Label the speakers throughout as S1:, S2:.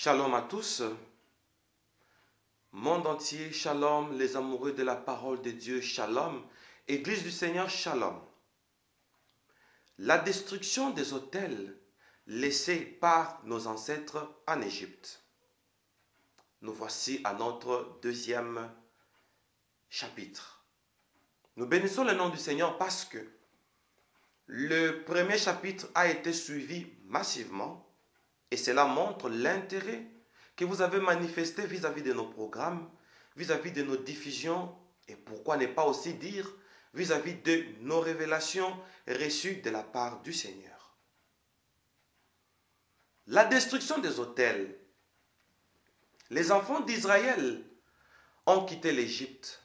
S1: Shalom à tous, monde entier, shalom, les amoureux de la parole de Dieu, shalom, Église du Seigneur, shalom. La destruction des autels laissés par nos ancêtres en Égypte. Nous voici à notre deuxième chapitre. Nous bénissons le nom du Seigneur parce que le premier chapitre a été suivi massivement et cela montre l'intérêt que vous avez manifesté vis-à-vis de nos programmes, vis-à-vis de nos diffusions et pourquoi ne pas aussi dire vis-à-vis de nos révélations reçues de la part du Seigneur. La destruction des autels. Les enfants d'Israël ont quitté l'Égypte.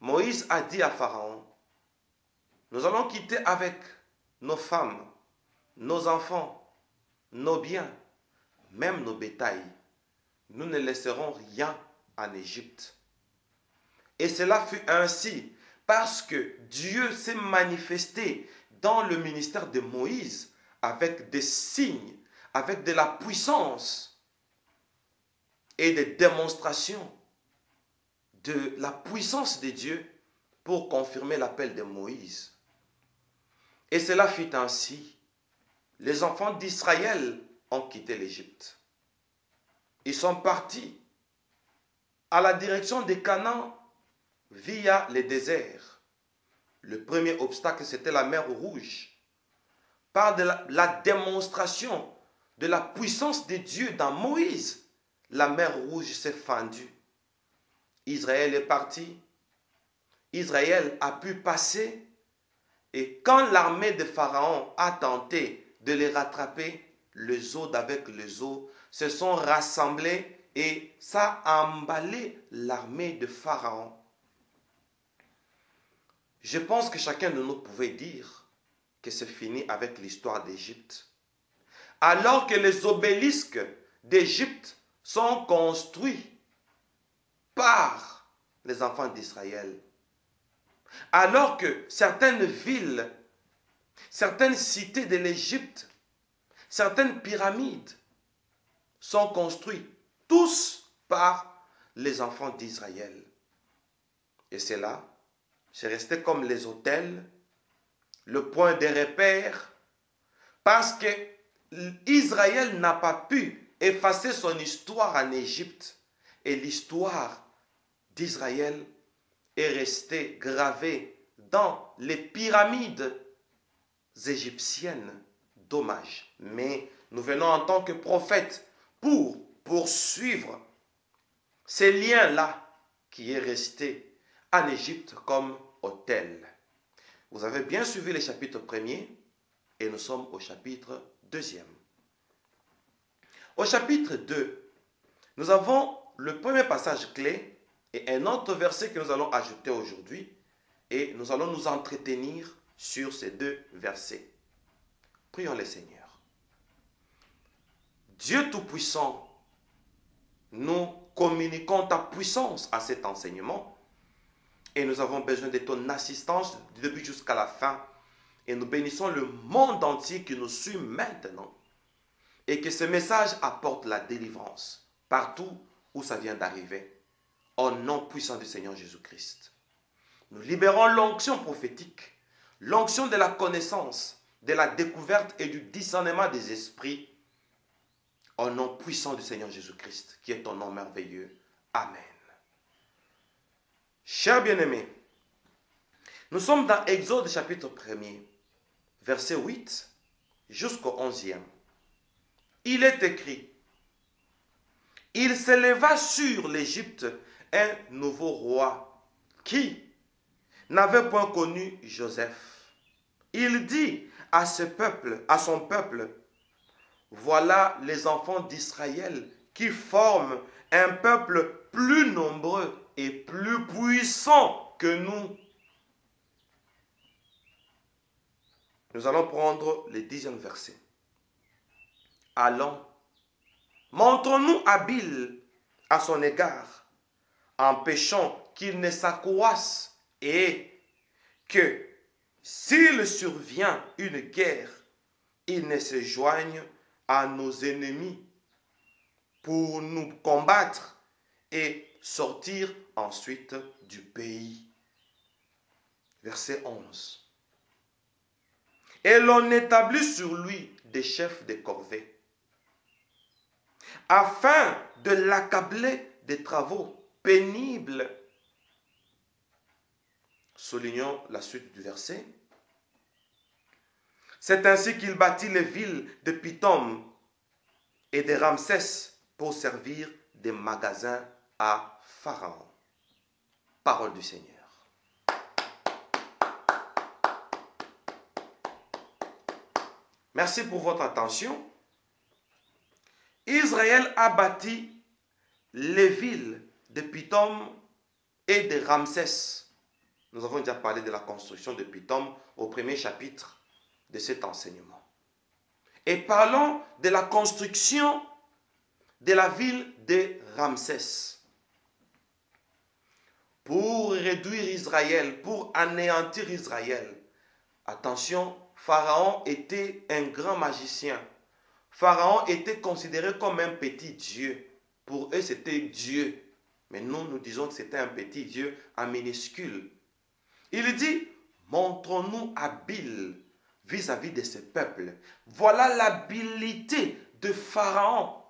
S1: Moïse a dit à Pharaon, nous allons quitter avec nos femmes, nos enfants, nos biens, même nos bétails. Nous ne laisserons rien en Égypte. Et cela fut ainsi parce que Dieu s'est manifesté dans le ministère de Moïse avec des signes, avec de la puissance et des démonstrations de la puissance de Dieu pour confirmer l'appel de Moïse. Et cela fut ainsi. Les enfants d'Israël ont quitté l'Égypte. Ils sont partis à la direction de Canaan via les déserts. Le premier obstacle, c'était la mer Rouge. Par la démonstration de la puissance de Dieu dans Moïse, la mer Rouge s'est fendue. Israël est parti. Israël a pu passer. Et quand l'armée de Pharaon a tenté de les rattraper, les eaux avec les eaux se sont rassemblés et ça a emballé l'armée de Pharaon. Je pense que chacun de nous pouvait dire que c'est fini avec l'histoire d'Égypte. Alors que les obélisques d'Égypte sont construits par les enfants d'Israël. Alors que certaines villes, certaines cités de l'Égypte, certaines pyramides sont construites tous par les enfants d'Israël. Et c'est là, c'est resté comme les autels, le point de repère, parce que Israël n'a pas pu effacer son histoire en Égypte. Et l'histoire d'Israël est restée gravée dans les pyramides égyptiennes. Dommage. Mais nous venons en tant que prophètes pour poursuivre ces liens-là qui est resté en Égypte comme autel. Vous avez bien suivi le chapitre 1er et nous sommes au chapitre 2e. Au chapitre 2, nous avons le premier passage clé et un autre verset que nous allons ajouter aujourd'hui et nous allons nous entretenir sur ces deux versets. Prions le Seigneur. Dieu Tout-Puissant, nous communiquons ta puissance à cet enseignement et nous avons besoin de ton assistance du début jusqu'à la fin et nous bénissons le monde entier qui nous suit maintenant et que ce message apporte la délivrance partout où ça vient d'arriver au nom puissant du Seigneur Jésus-Christ. Nous libérons l'onction prophétique, l'onction de la connaissance, de la découverte et du discernement des esprits au nom puissant du Seigneur Jésus-Christ, qui est ton nom merveilleux. Amen. Chers bien-aimés, nous sommes dans Exode chapitre 1er, verset 8 jusqu'au 11e. Il est écrit, « Il s'éleva sur l'Égypte un nouveau roi qui n'avait point connu Joseph. Il dit à son peuple, voilà les enfants d'Israël qui forment un peuple plus nombreux et plus puissant que nous. » Nous allons prendre le 10e verset. Allons, montrons-nous habiles à son égard, empêchons qu'il ne s'accroisse et que, s'il survient une guerre, il ne se joigne à nos ennemis. pour nous combattre et sortir ensuite du pays. Verset 11. Et l'on établit sur lui des chefs de corvée, afin de l'accabler des travaux pénibles. Soulignons la suite du verset. C'est ainsi qu'il bâtit les villes de Pithom et de Ramsès pour servir des magasins à Pharaon. Parole du Seigneur. Merci pour votre attention. Israël a bâti les villes de Pithom et de Ramsès. Nous avons déjà parlé de la construction de Pithom au premier chapitre de cet enseignement. Et parlons de la construction de la ville de Ramsès. Pour réduire Israël, pour anéantir Israël, attention, Pharaon était un grand magicien. Pharaon était considéré comme un petit Dieu. Pour eux, c'était Dieu. Mais nous disons que c'était un petit Dieu en minuscule. Il dit, montrons-nous habiles vis-à-vis de ce peuple. Voilà l'habileté de Pharaon.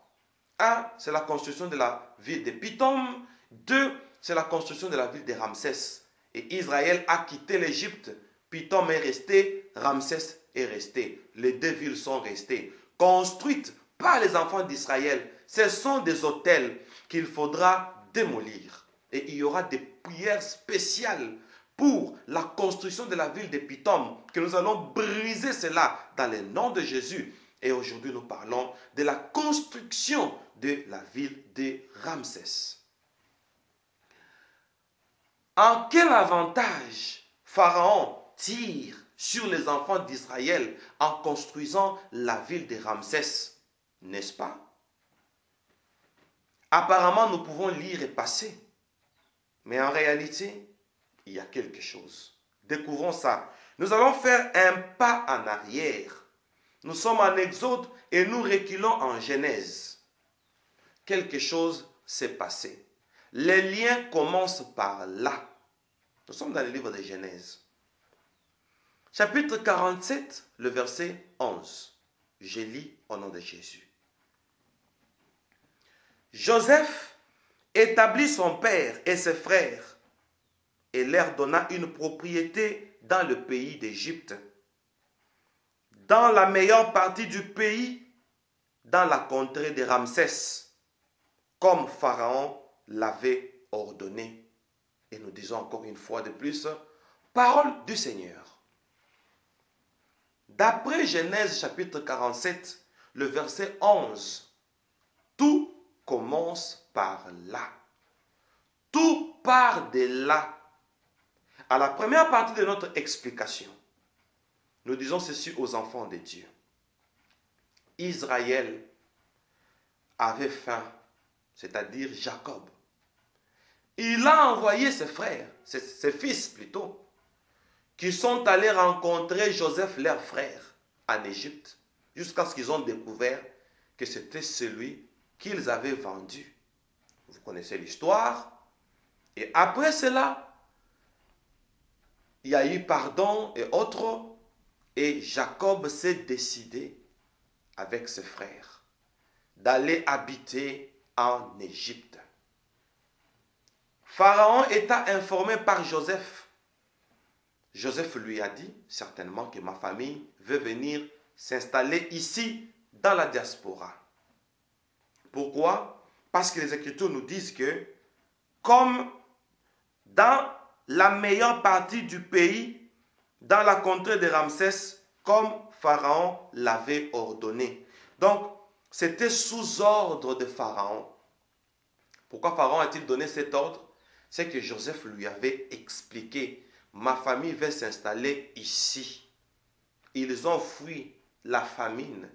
S1: 1, c'est la construction de la ville de Pithom. 2, c'est la construction de la ville de Ramsès. Et Israël a quitté l'Égypte. Pithom est resté, Ramsès est resté. Les deux villes sont restées, construites par les enfants d'Israël. Ce sont des autels qu'il faudra démolir. Et il y aura des prières spéciales pour la construction de la ville de Pithom, que nous allons briser cela dans le nom de Jésus. Et aujourd'hui, nous parlons de la construction de la ville de Ramsès. En quel avantage Pharaon tire sur les enfants d'Israël en construisant la ville de Ramsès, n'est-ce pas? Apparemment, nous pouvons lire et passer. Mais en réalité, il y a quelque chose. Découvrons ça. Nous allons faire un pas en arrière. Nous sommes en Exode et nous reculons en Genèse. Quelque chose s'est passé. Les liens commencent par là. Nous sommes dans le livre de Genèse. Chapitre 47, le verset 11. Je lis au nom de Jésus. Joseph établit son père et ses frères et leur donna une propriété dans le pays d'Égypte, dans la meilleure partie du pays, dans la contrée de Ramsès, comme Pharaon l'avait ordonné. Et nous disons encore une fois de plus, parole du Seigneur. D'après Genèse chapitre 47, le verset 11, tout commence par là. Tout part de là. À la première partie de notre explication, nous disons ceci aux enfants de Dieu. Israël avait faim, c'est-à-dire Jacob. Il a envoyé ses frères, ses fils plutôt, qui sont allés rencontrer Joseph, leur frère, en Égypte, jusqu'à ce qu'ils ont découvert que c'était celui qu'ils avaient vendu. Vous connaissez l'histoire. Et après cela, il y a eu pardon et autres, et Jacob s'est décidé, avec ses frères, d'aller habiter en Égypte. Pharaon étant informé par Joseph, Joseph lui a dit certainement que ma famille veut venir s'installer ici dans la diaspora. Pourquoi? Parce que les Écritures nous disent que comme dans la meilleure partie du pays, dans la contrée de Ramsès, comme Pharaon l'avait ordonné. Donc, c'était sous ordre de Pharaon. Pourquoi Pharaon a-t-il donné cet ordre? C'est que Joseph lui avait expliqué, ma famille va s'installer ici. Ils ont fui la famine.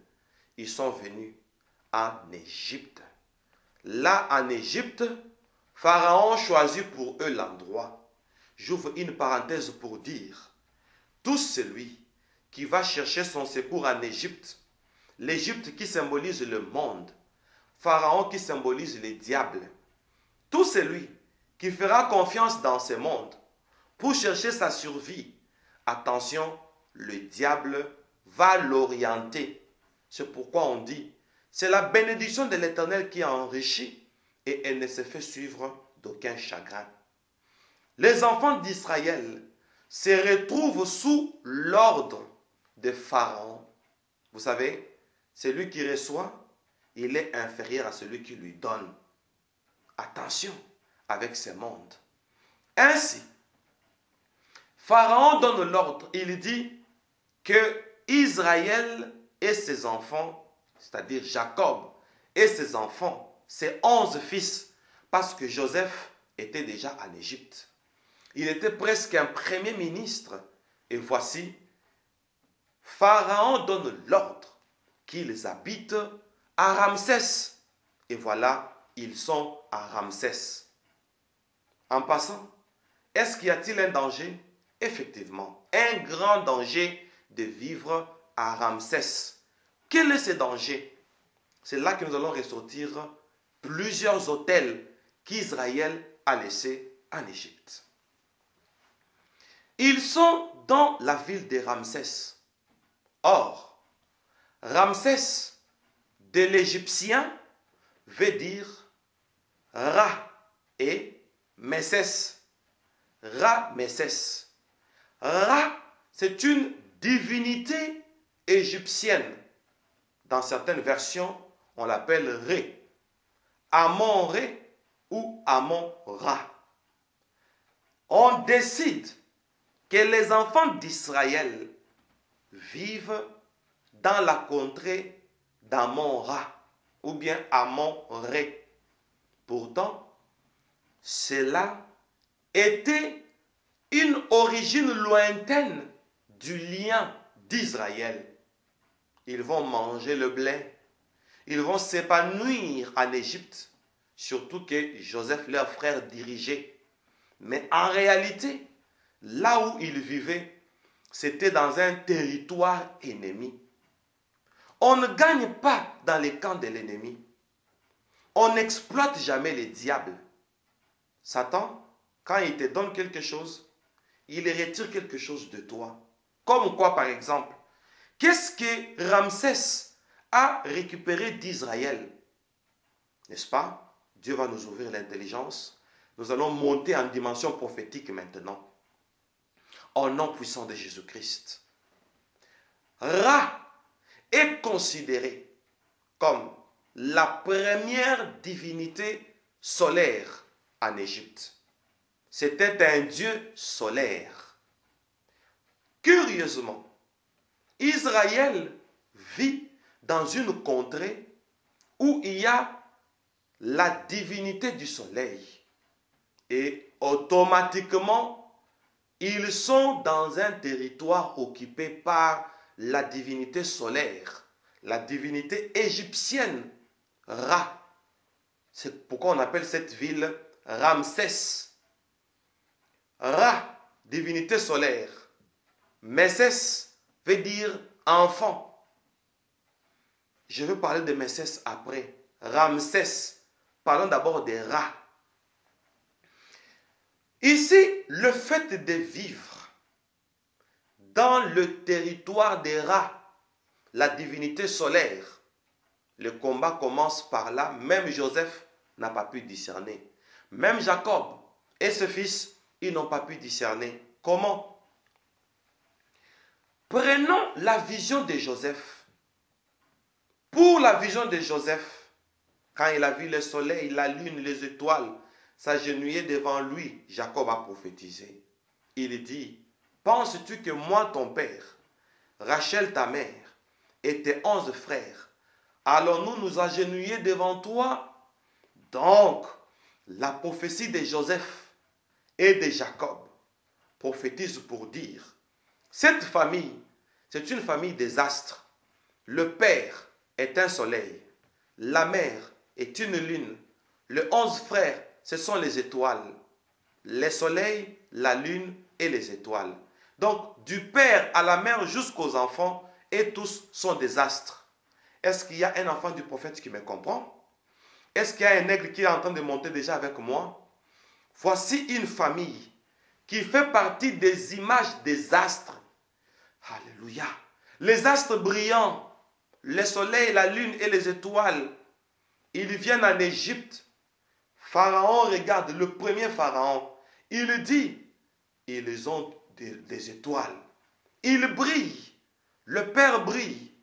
S1: Ils sont venus en Égypte. Là, en Égypte, Pharaon choisit pour eux l'endroit. J'ouvre une parenthèse pour dire, tout celui qui va chercher son secours en Égypte, l'Égypte qui symbolise le monde, Pharaon qui symbolise le diable. Tout celui qui fera confiance dans ce monde pour chercher sa survie, attention, le diable va l'orienter. C'est pourquoi on dit, c'est la bénédiction de l'Éternel qui enrichit et elle ne se fait suivre d'aucun chagrin. Les enfants d'Israël se retrouvent sous l'ordre de Pharaon. Vous savez, celui qui reçoit, il est inférieur à celui qui lui donne. Attention avec ce monde. Ainsi, Pharaon donne l'ordre. Il dit que Israël et ses enfants, c'est-à-dire Jacob et ses enfants, ses 11 fils, parce que Joseph était déjà en Égypte. Il était presque un premier ministre. Et voici, Pharaon donne l'ordre qu'ils habitent à Ramsès. Et voilà, ils sont à Ramsès. En passant, est-ce qu'il y a-t-il un danger? Effectivement, un grand danger de vivre à Ramsès. Quel est ce danger? C'est là que nous allons ressortir plusieurs hôtels qu'Israël a laissés en Égypte. Ils sont dans la ville de Ramsès. Or, Ramsès de l'égyptien veut dire Ra et Mésès. Ra-Mésès. Ra, c'est une divinité égyptienne. Dans certaines versions, on l'appelle Ré. Amon-Ré ou Amon-Ra. On décide que les enfants d'Israël vivent dans la contrée d'Amon-Ra ou bien Amon-Ré. Pourtant, cela était une origine lointaine du lien d'Israël. Ils vont manger le blé, ils vont s'épanouir en Égypte, surtout que Joseph, leur frère, dirigeait. Mais en réalité, là où ils vivaient, c'était dans un territoire ennemi. On ne gagne pas dans les camps de l'ennemi. On n'exploite jamais les diables. Satan, quand il te donne quelque chose, il retire quelque chose de toi. Comme quoi, par exemple, qu'est-ce que Ramsès a récupéré d'Israël? N'est-ce pas? Dieu va nous ouvrir l'intelligence. Nous allons monter en dimension prophétique maintenant. Au nom puissant de Jésus-Christ. Ra est considéré comme la première divinité solaire en Égypte. C'était un dieu solaire. Curieusement, Israël vit dans une contrée où il y a la divinité du soleil. Et automatiquement, ils sont dans un territoire occupé par la divinité solaire, la divinité égyptienne, Ra. C'est pourquoi on appelle cette ville Ramsès. Ra, divinité solaire. Mésès veut dire enfant. Je veux parler de Mésès après. Ramsès. Parlons d'abord de Ra. Ici, le fait de vivre dans le territoire de Ra, la divinité solaire, le combat commence par là. Même Joseph n'a pas pu discerner. Même Jacob et ses fils, ils n'ont pas pu discerner. Comment? Prenons la vision de Joseph. Pour la vision de Joseph, quand il a vu le soleil, la lune, les étoiles s'agenouiller devant lui, Jacob a prophétisé. Il dit, penses-tu que moi, ton père, Rachel, ta mère, et tes 11 frères, allons-nous nous agenouiller devant toi? Donc, la prophétie de Joseph et de Jacob prophétise pour dire, cette famille, c'est une famille des astres. Le père est un soleil, la mère est une lune, les 11 frères, ce sont les étoiles, les soleils, la lune et les étoiles. Donc, du père à la mère jusqu'aux enfants, et tous sont des astres. Est-ce qu'il y a un enfant du prophète qui me comprend? Est-ce qu'il y a un aigle qui est en train de monter déjà avec moi? Voici une famille qui fait partie des images des astres. Alléluia. Les astres brillants, le soleil, la lune et les étoiles, ils viennent en Égypte. Pharaon regarde, le premier Pharaon, il dit, ils ont des étoiles. Ils brillent. Le Père brille.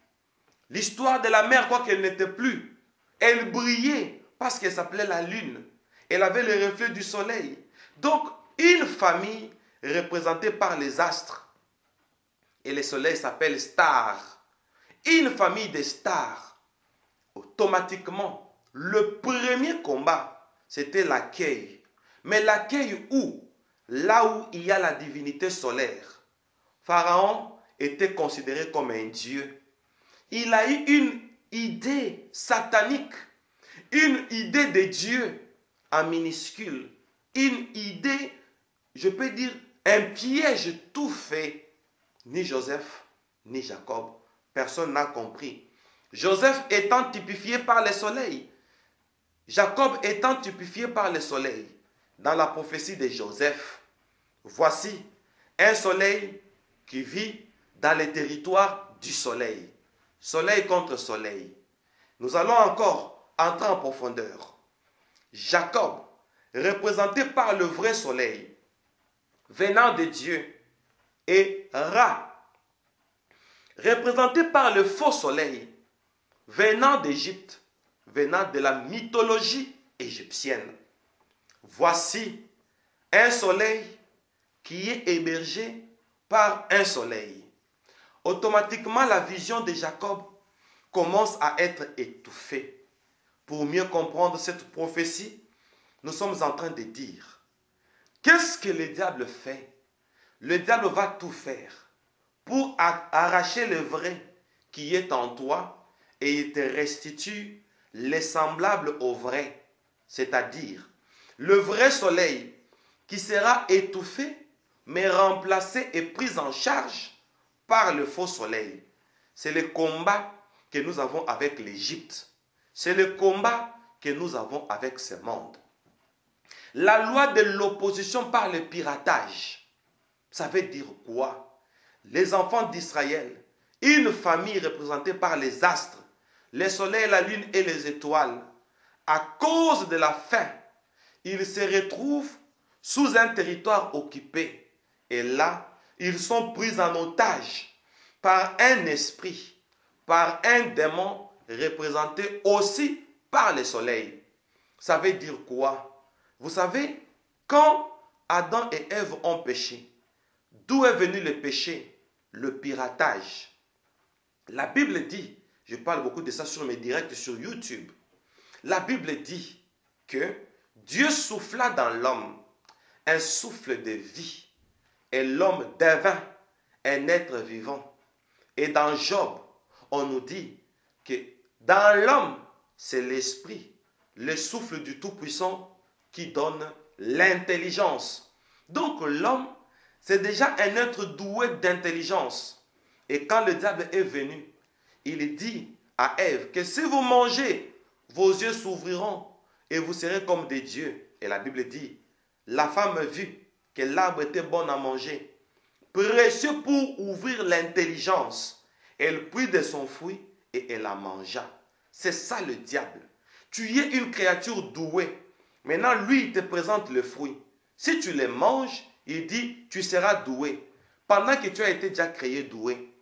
S1: L'histoire de la mère, quoi qu'elle n'était plus, elle brillait parce qu'elle s'appelait la lune. Elle avait le reflet du soleil. Donc, une famille représentée par les astres. Et le soleil s'appelle star. Une famille de stars. Automatiquement, le premier combat, c'était l'accueil. Mais l'accueil où? Là où il y a la divinité solaire. Pharaon était considéré comme un dieu. Il a eu une idée satanique, une idée de Dieu en minuscule, une idée, je peux dire, un piège tout fait. Ni Joseph, ni Jacob, personne n'a compris. Joseph étant typifié par le soleil, Jacob étant typifié par le soleil, dans la prophétie de Joseph, voici un soleil qui vit dans les territoires du soleil. Soleil contre soleil. Nous allons encore entrer en profondeur. Jacob, représenté par le vrai soleil, venant de Dieu, et Ra, représenté par le faux soleil, venant d'Égypte, venant de la mythologie égyptienne. Voici un soleil qui est hébergé par un soleil. Automatiquement, la vision de Jacob commence à être étouffée. Pour mieux comprendre cette prophétie, nous sommes en train de dire, qu'est-ce que le diable fait? Le diable va tout faire pour arracher le vrai qui est en toi et il te restitue les semblables au vrai, c'est-à-dire le vrai soleil qui sera étouffé mais remplacé et pris en charge par le faux soleil. C'est le combat que nous avons avec l'Égypte. C'est le combat que nous avons avec ce monde. La loi de l'opposition par le piratage, ça veut dire quoi? Les enfants d'Israël, une famille représentée par les astres, le soleil, la lune et les étoiles, à cause de la faim, ils se retrouvent sous un territoire occupé. Et là, ils sont pris en otage par un esprit, par un démon représenté aussi par le soleil. Ça veut dire quoi? Vous savez, quand Adam et Ève ont péché, d'où est venu le péché? Le piratage. La Bible dit, je parle beaucoup de ça sur mes directs sur YouTube, la Bible dit que Dieu souffla dans l'homme un souffle de vie et l'homme devint un être vivant. Et dans Job, on nous dit que dans l'homme, c'est l'esprit, le souffle du Tout-Puissant qui donne l'intelligence. Donc l'homme, c'est déjà un être doué d'intelligence. Et quand le diable est venu, il dit à Ève que si vous mangez, vos yeux s'ouvriront et vous serez comme des dieux. Et la Bible dit, la femme vit que l'arbre était bon à manger, précieux pour ouvrir l'intelligence. Elle prit de son fruit et elle la mangea. C'est ça le diable. Tu es une créature douée. Maintenant, lui, il te présente le fruit. Si tu les manges, il dit, tu seras doué. Pendant que tu as été déjà créé doué.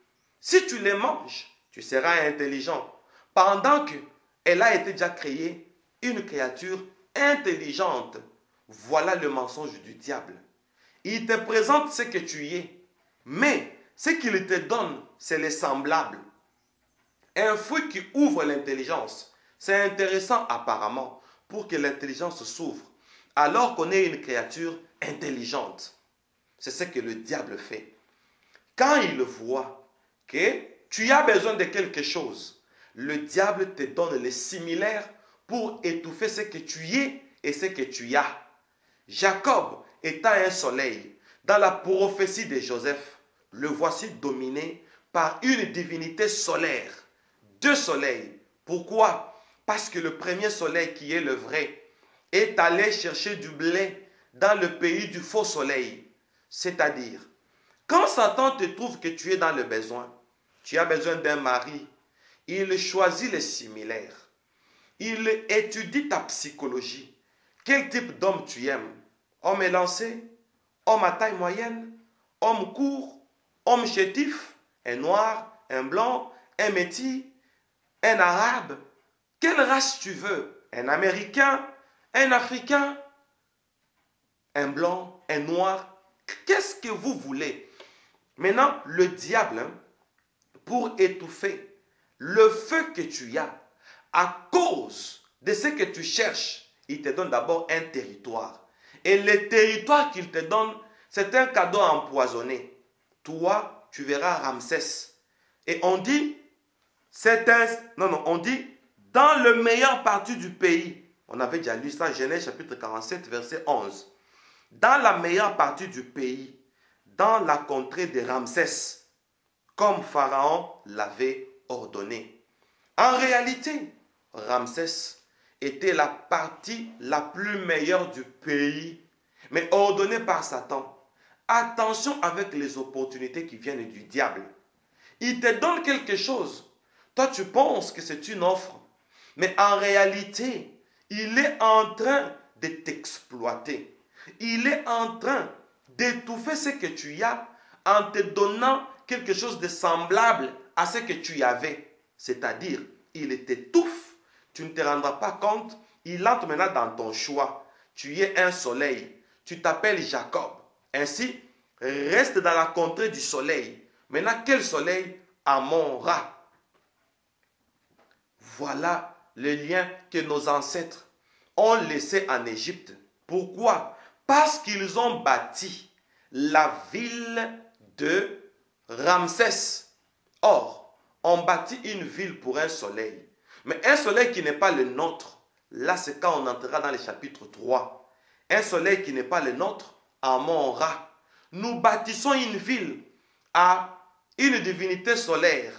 S1: Si tu les manges, tu seras intelligent. Pendant qu'elle a été déjà créée, une créature intelligente. Voilà le mensonge du diable. Il te présente ce que tu es. Mais ce qu'il te donne, c'est les semblables. Un fruit qui ouvre l'intelligence. C'est intéressant apparemment pour que l'intelligence s'ouvre. Alors qu'on est une créature intelligente. C'est ce que le diable fait. Quand il voit que tu as besoin de quelque chose, le diable te donne les similaires pour étouffer ce que tu es et ce que tu as. Jacob étant un soleil, dans la prophétie de Joseph, le voici dominé par une divinité solaire. Deux soleils. Pourquoi? Parce que le premier soleil qui est le vrai est allé chercher du blé dans le pays du faux soleil. C'est-à-dire, quand Satan te trouve que tu es dans le besoin, tu as besoin d'un mari, il choisit les similaires. Il étudie ta psychologie. Quel type d'homme tu aimes? Homme élancé? Homme à taille moyenne? Homme court? Homme chétif? Un noir? Un blanc? Un métis? Un arabe? Quelle race tu veux? Un américain? Un africain? Un blanc? Un noir? Qu'est-ce que vous voulez? Maintenant, le diable, pour étouffer le feu que tu as, à cause de ce que tu cherches, il te donne d'abord un territoire. Et le territoire qu'il te donne, c'est un cadeau empoisonné. Toi, tu verras Ramsès. Et on dit, on dit, dans le meilleur parti du pays. On avait déjà lu ça, Genèse chapitre 47, verset 11. Dans la meilleure partie du pays, dans la contrée de Ramsès, comme Pharaon l'avait ordonné. En réalité, Ramsès était la partie la plus meilleure du pays, mais ordonnée par Satan. Attention avec les opportunités qui viennent du diable. Il te donne quelque chose. Toi, tu penses que c'est une offre, mais en réalité, il est en train de t'exploiter. Il est en train d'étouffer ce que tu as en te donnant quelque chose de semblable à ce que tu avais. C'est-à-dire, il t'étouffe, tu ne te rendras pas compte, il entre maintenant dans ton choix. Tu es un soleil, tu t'appelles Jacob. Ainsi, reste dans la contrée du soleil. Maintenant, quel soleil? Amon-Ra. Voilà le lien que nos ancêtres ont laissé en Égypte. Pourquoi? Parce qu'ils ont bâti la ville de Ramsès. Or, on bâtit une ville pour un soleil. Mais un soleil qui n'est pas le nôtre, là c'est quand on entrera dans le chapitre 3. Un soleil qui n'est pas le nôtre, Amon-Ra. Nous bâtissons une ville à une divinité solaire,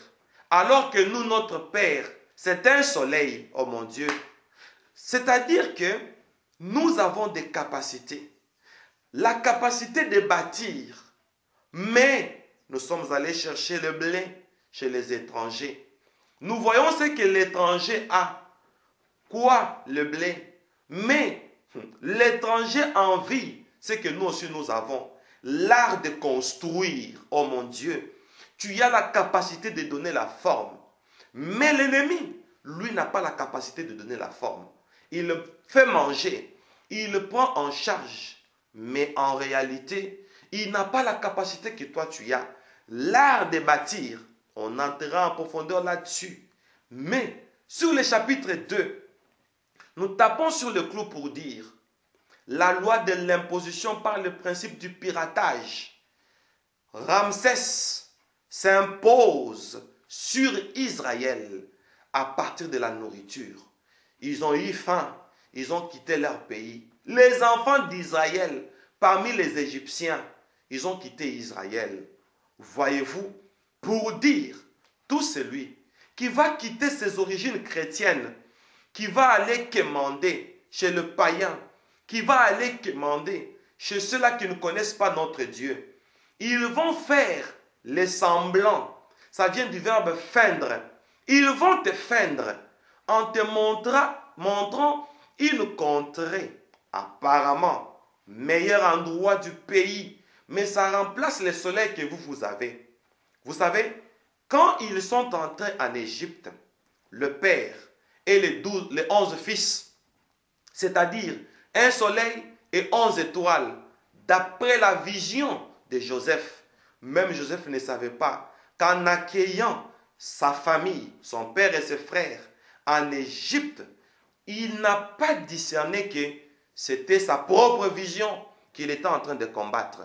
S1: alors que nous, notre Père, c'est un soleil, oh mon Dieu. C'est-à-dire que nous avons des capacités. La capacité de bâtir, mais nous sommes allés chercher le blé chez les étrangers. Nous voyons ce que l'étranger a. Quoi? Le blé. Mais l'étranger envie ce que nous aussi nous avons. L'art de construire, oh mon Dieu. Tu as la capacité de donner la forme. Mais l'ennemi, lui, n'a pas la capacité de donner la forme. Il fait manger, il le prend en charge. Mais en réalité, il n'a pas la capacité que toi tu as. L'art de bâtir, on entrera en profondeur là-dessus. Mais sur le chapitre 2, nous tapons sur le clou pour dire la loi de l'imposition par le principe du piratage. Ramsès s'impose sur Israël à partir de la nourriture. Ils ont eu faim, ils ont quitté leur pays. Les enfants d'Israël, parmi les Égyptiens, ils ont quitté Israël. Voyez-vous, pour dire, tout celui qui va quitter ses origines chrétiennes, qui va aller quémander chez le païen, qui va aller quémander chez ceux-là qui ne connaissent pas notre Dieu, ils vont faire les semblants. Ça vient du verbe feindre. Ils vont te feindre en te montrant une contrée apparemment meilleur endroit du pays, mais ça remplace le soleil que vous avez. Vous savez, quand ils sont entrés en Égypte, le père et les 11 fils, c'est-à-dire un soleil et 11 étoiles, d'après la vision de Joseph, même Joseph ne savait pas qu'en accueillant sa famille, son père et ses frères en Égypte, il n'a pas discerné que c'était sa propre vision qu'il était en train de combattre.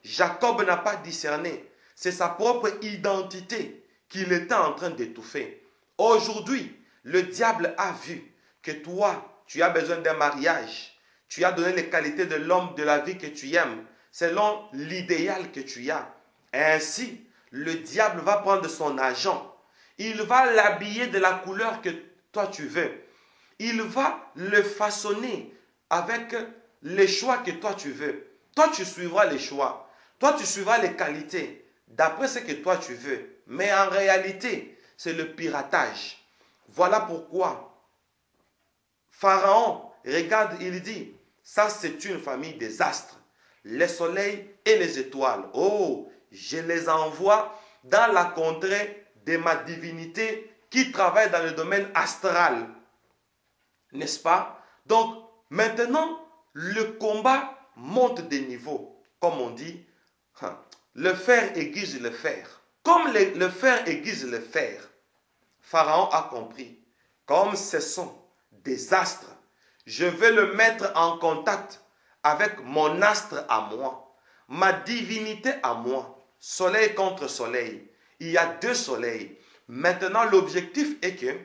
S1: Jacob n'a pas discerné. C'est sa propre identité qu'il était en train d'étouffer. Aujourd'hui, le diable a vu que toi, tu as besoin d'un mariage. Tu as donné les qualités de l'homme de la vie que tu aimes, selon l'idéal que tu as. Ainsi, le diable va prendre son agent. Il va l'habiller de la couleur que toi tu veux. il va le façonner avec les choix que toi tu veux. Toi, tu suivras les choix. Toi, tu suivras les qualités d'après ce que toi tu veux. Mais en réalité, c'est le piratage. Voilà pourquoi Pharaon, regarde, il dit, ça c'est une famille des astres, les soleils et les étoiles. Oh, je les envoie dans la contrée de ma divinité qui travaille dans le domaine astral. N'est-ce pas? Donc, maintenant, le combat monte de niveau. Comme on dit, le fer aiguise le fer. Comme le fer aiguise le fer, Pharaon a compris. Comme ce sont des astres, je vais le mettre en contact avec mon astre à moi, ma divinité à moi, soleil contre soleil. Il y a deux soleils. Maintenant, l'objectif est que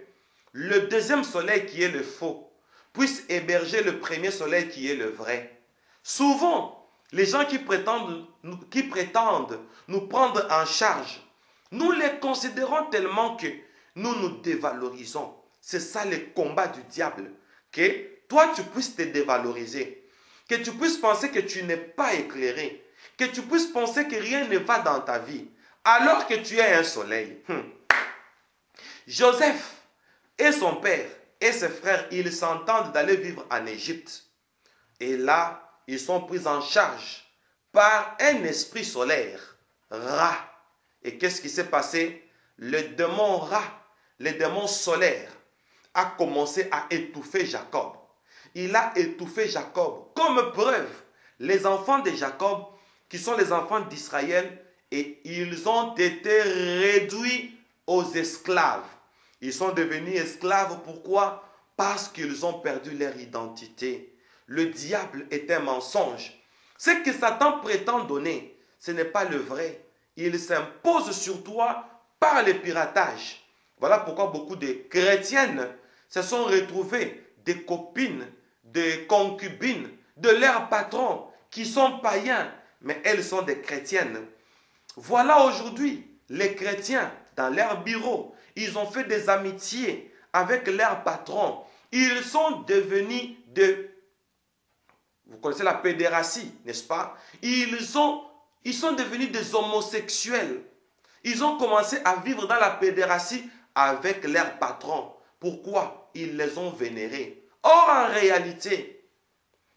S1: le deuxième soleil qui est le faux puisse héberger le premier soleil qui est le vrai. Souvent, les gens qui prétendent nous prendre en charge, nous les considérons tellement que nous nous dévalorisons. C'est ça le combat du diable. Que toi, tu puisses te dévaloriser. Que tu puisses penser que tu n'es pas éclairé. Que tu puisses penser que rien ne va dans ta vie. Alors que tu es un soleil. Joseph et son père et ses frères, ils s'entendent d'aller vivre en Égypte. Et là, ils sont pris en charge par un esprit solaire, Ra. Et qu'est-ce qui s'est passé? Le démon Ra, le démon solaire, a commencé à étouffer Jacob. Il a étouffé Jacob. Comme preuve, les enfants de Jacob, qui sont les enfants d'Israël, et ils ont été réduits aux esclaves. Ils sont devenus esclaves, pourquoi? Parce qu'ils ont perdu leur identité. Le diable est un mensonge. Ce que Satan prétend donner, ce n'est pas le vrai. Il s'impose sur toi par le piratage. Voilà pourquoi beaucoup de chrétiennes se sont retrouvées des copines, des concubines de leurs patrons qui sont païens, mais elles sont des chrétiennes. Voilà aujourd'hui les chrétiens dans leur bureau. Ils ont fait des amitiés avec leurs patrons. Ils sont devenus vous connaissez la pédérastie, n'est-ce pas? Ils sont devenus des homosexuels. Ils ont commencé à vivre dans la pédérastie avec leurs patrons. Pourquoi? Ils les ont vénérés. Or, en réalité,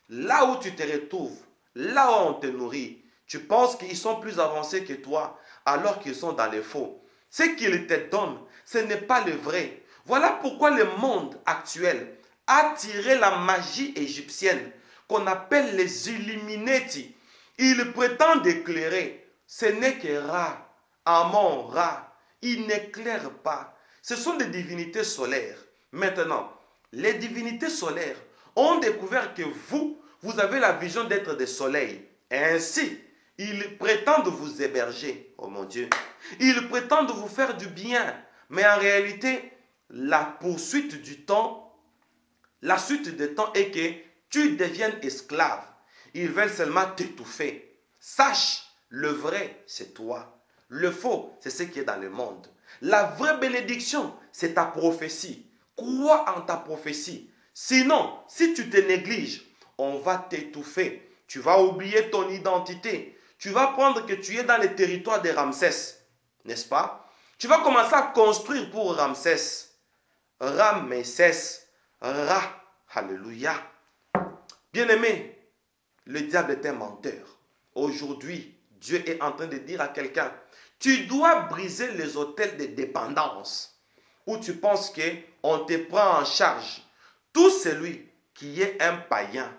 S1: là où tu te retrouves, là où on te nourrit, tu penses qu'ils sont plus avancés que toi, alors qu'ils sont dans les faux. Ce qu'ils te donnent, ce n'est pas le vrai. Voilà pourquoi le monde actuel a tiré la magie égyptienne qu'on appelle les Illuminati. Ils prétendent éclairer. Ce n'est que Ra, Amon, Ra. Ils n'éclairent pas. Ce sont des divinités solaires. Maintenant, les divinités solaires ont découvert que vous avez la vision d'être des soleils. Ainsi, ils prétendent vous héberger. Oh mon Dieu. Ils prétendent vous faire du bien. Mais en réalité, la poursuite du temps, la suite du temps est que tu deviennes esclave. Ils veulent seulement t'étouffer. Sache, le vrai, c'est toi. Le faux, c'est ce qui est dans le monde. La vraie bénédiction, c'est ta prophétie. Crois en ta prophétie. Sinon, si tu te négliges, on va t'étouffer. Tu vas oublier ton identité. Tu vas prendre que tu es dans le territoire de Ramsès. N'est-ce pas? Tu vas commencer à construire pour Ramsès. Ramsès. Ra. Alléluia. Bien-aimé, le diable est un menteur. Aujourd'hui, Dieu est en train de dire à quelqu'un, tu dois briser les autels de dépendance où tu penses qu'on te prend en charge. Tout celui qui est un païen,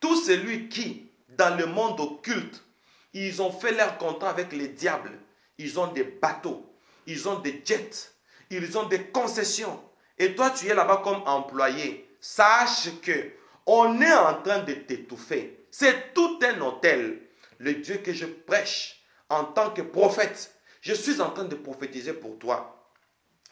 S1: tout celui qui, dans le monde occulte, ils ont fait leur contrat avec les diables. Ils ont des bateaux, ils ont des jets, ils ont des concessions. Et toi, tu es là-bas comme employé. Sache que on est en train de t'étouffer. C'est tout un hôtel. Le Dieu que je prêche en tant que prophète, je suis en train de prophétiser pour toi.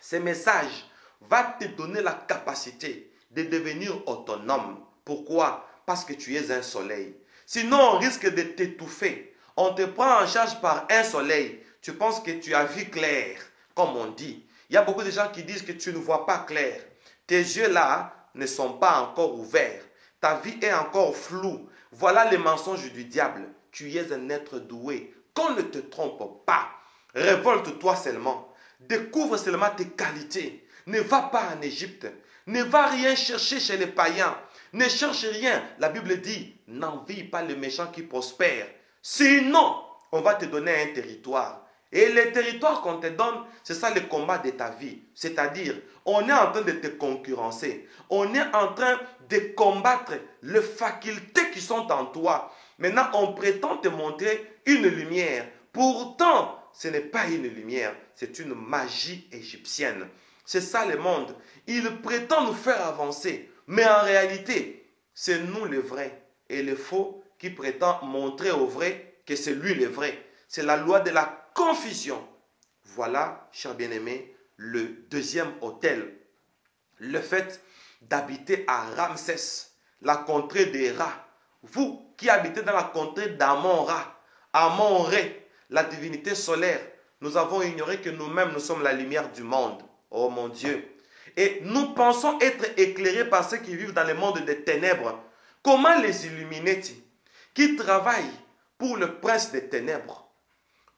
S1: Ce message va te donner la capacité de devenir autonome. Pourquoi? Parce que tu es un soleil. Sinon, on risque de t'étouffer. On te prend en charge par un soleil. Tu penses que tu as vu clair, comme on dit. Il y a beaucoup de gens qui disent que tu ne vois pas clair. Tes yeux là ne sont pas encore ouverts. Ta vie est encore floue. Voilà les mensonges du diable. Tu es un être doué. Qu'on ne te trompe pas. Révolte-toi seulement. Découvre seulement tes qualités. Ne va pas en Égypte. Ne va rien chercher chez les païens. Ne cherche rien. La Bible dit, n'envie pas le méchant qui prospère. Sinon, on va te donner un territoire. Et les territoires qu'on te donne, c'est ça le combat de ta vie. C'est-à-dire, on est en train de te concurrencer. On est en train de combattre les facultés qui sont en toi. Maintenant, on prétend te montrer une lumière. Pourtant, ce n'est pas une lumière, c'est une magie égyptienne. C'est ça le monde. Il prétend nous faire avancer. Mais en réalité, c'est nous le vrai et le faux qui prétend montrer au vrai que c'est lui le vrai. C'est la loi de la confusion. Voilà, chers bien-aimés, le deuxième autel. Le fait d'habiter à Ramsès, la contrée des rats. Vous qui habitez dans la contrée d'Amon-Ra, Amon-Ré, la divinité solaire, nous avons ignoré que nous-mêmes, nous sommes la lumière du monde. Oh mon Dieu. Et nous pensons être éclairés par ceux qui vivent dans le monde des ténèbres. Comment les Illuminati, qui travaillent pour le prince des ténèbres,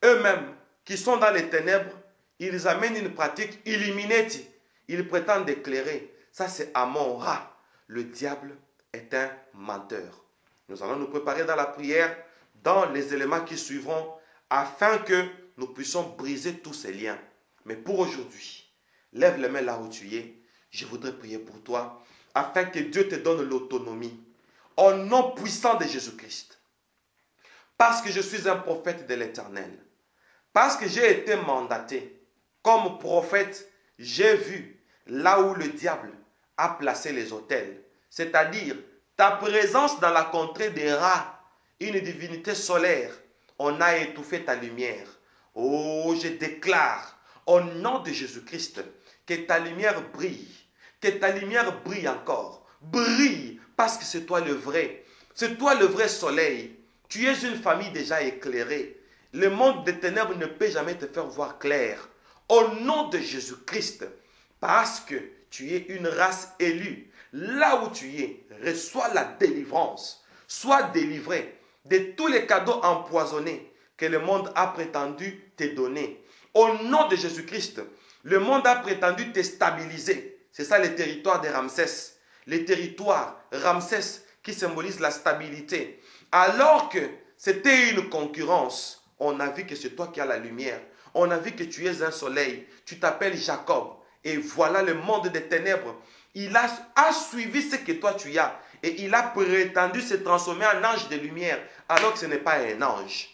S1: eux-mêmes, qui sont dans les ténèbres, ils amènent une pratique Illuminati. Ils prétendent éclairer. Ça, c'est Amon-Ra. Le diable est un menteur. Nous allons nous préparer dans la prière, dans les éléments qui suivront, afin que nous puissions briser tous ces liens. Mais pour aujourd'hui, lève les mains là où tu es. Je voudrais prier pour toi, afin que Dieu te donne l'autonomie. Au nom puissant de Jésus-Christ. Parce que je suis un prophète de l'Éternel. Parce que j'ai été mandaté comme prophète, j'ai vu là où le diable a placé les autels. C'est-à-dire ta présence dans la contrée des rats, une divinité solaire. On a étouffé ta lumière. Oh, je déclare au nom de Jésus-Christ que ta lumière brille. Que ta lumière brille encore. Brille parce que c'est toi le vrai. C'est toi le vrai soleil. Tu es une famille déjà éclairée. Le monde des ténèbres ne peut jamais te faire voir clair. Au nom de Jésus-Christ, parce que tu es une race élue, là où tu es, reçois la délivrance. Sois délivré de tous les cadeaux empoisonnés que le monde a prétendu te donner. Au nom de Jésus-Christ, le monde a prétendu te stabiliser. C'est ça le territoire de Ramsès. Le territoire Ramsès qui symbolise la stabilité. Alors que c'était une concurrence, on a vu que c'est toi qui as la lumière. On a vu que tu es un soleil. Tu t'appelles Jacob. Et voilà le monde des ténèbres. Il a suivi ce que toi tu as. Et il a prétendu se transformer en ange de lumière. Alors que ce n'est pas un ange.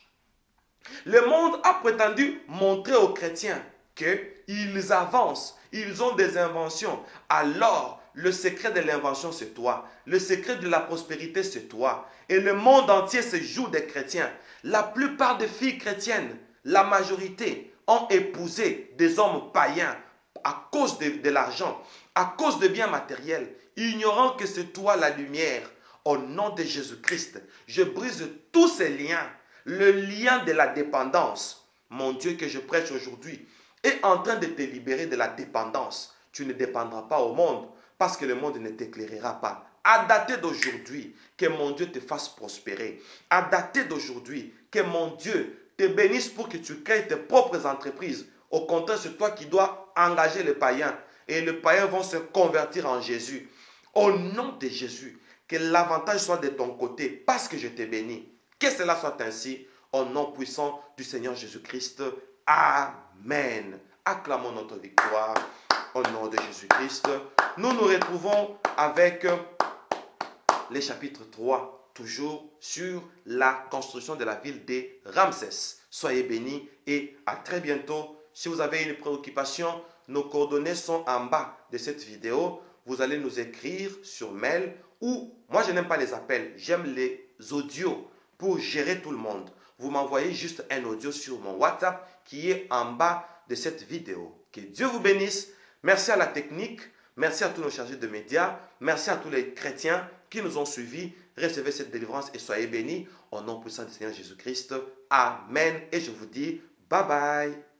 S1: Le monde a prétendu montrer aux chrétiens qu'ils avancent. Ils ont des inventions. Alors, le secret de l'invention, c'est toi. Le secret de la prospérité, c'est toi. Et le monde entier se joue des chrétiens. La plupart des filles chrétiennes, la majorité, ont épousé des hommes païens à cause de l'argent, à cause de biens matériels, ignorant que c'est toi la lumière. Au nom de Jésus-Christ, je brise tous ces liens. Le lien de la dépendance, mon Dieu, que je prêche aujourd'hui, est en train de te libérer de la dépendance. Tu ne dépendras pas au monde parce que le monde ne t'éclairera pas. À dater d'aujourd'hui, que mon Dieu te fasse prospérer. À dater d'aujourd'hui, que mon Dieu te bénisse pour que tu crées tes propres entreprises. Au contraire, c'est toi qui dois engager les païens. Et les païens vont se convertir en Jésus. Au nom de Jésus, que l'avantage soit de ton côté parce que je te bénis. Que cela soit ainsi, au nom puissant du Seigneur Jésus-Christ. Amen. Acclamons notre victoire au nom de Jésus-Christ. Nous nous retrouvons avec le chapitre 3, toujours sur la construction de la ville de Ramsès. Soyez bénis et à très bientôt. Si vous avez une préoccupation, nos coordonnées sont en bas de cette vidéo. Vous allez nous écrire sur mail ou, moi je n'aime pas les appels, j'aime les audios pour gérer tout le monde. Vous m'envoyez juste un audio sur mon WhatsApp qui est en bas de cette vidéo. Que Dieu vous bénisse. Merci à la technique. Merci à tous nos chargés de médias. Merci à tous les chrétiens qui nous ont suivis. Recevez cette délivrance et soyez bénis. Au nom puissant du Seigneur Jésus-Christ. Amen. Et je vous dis bye bye.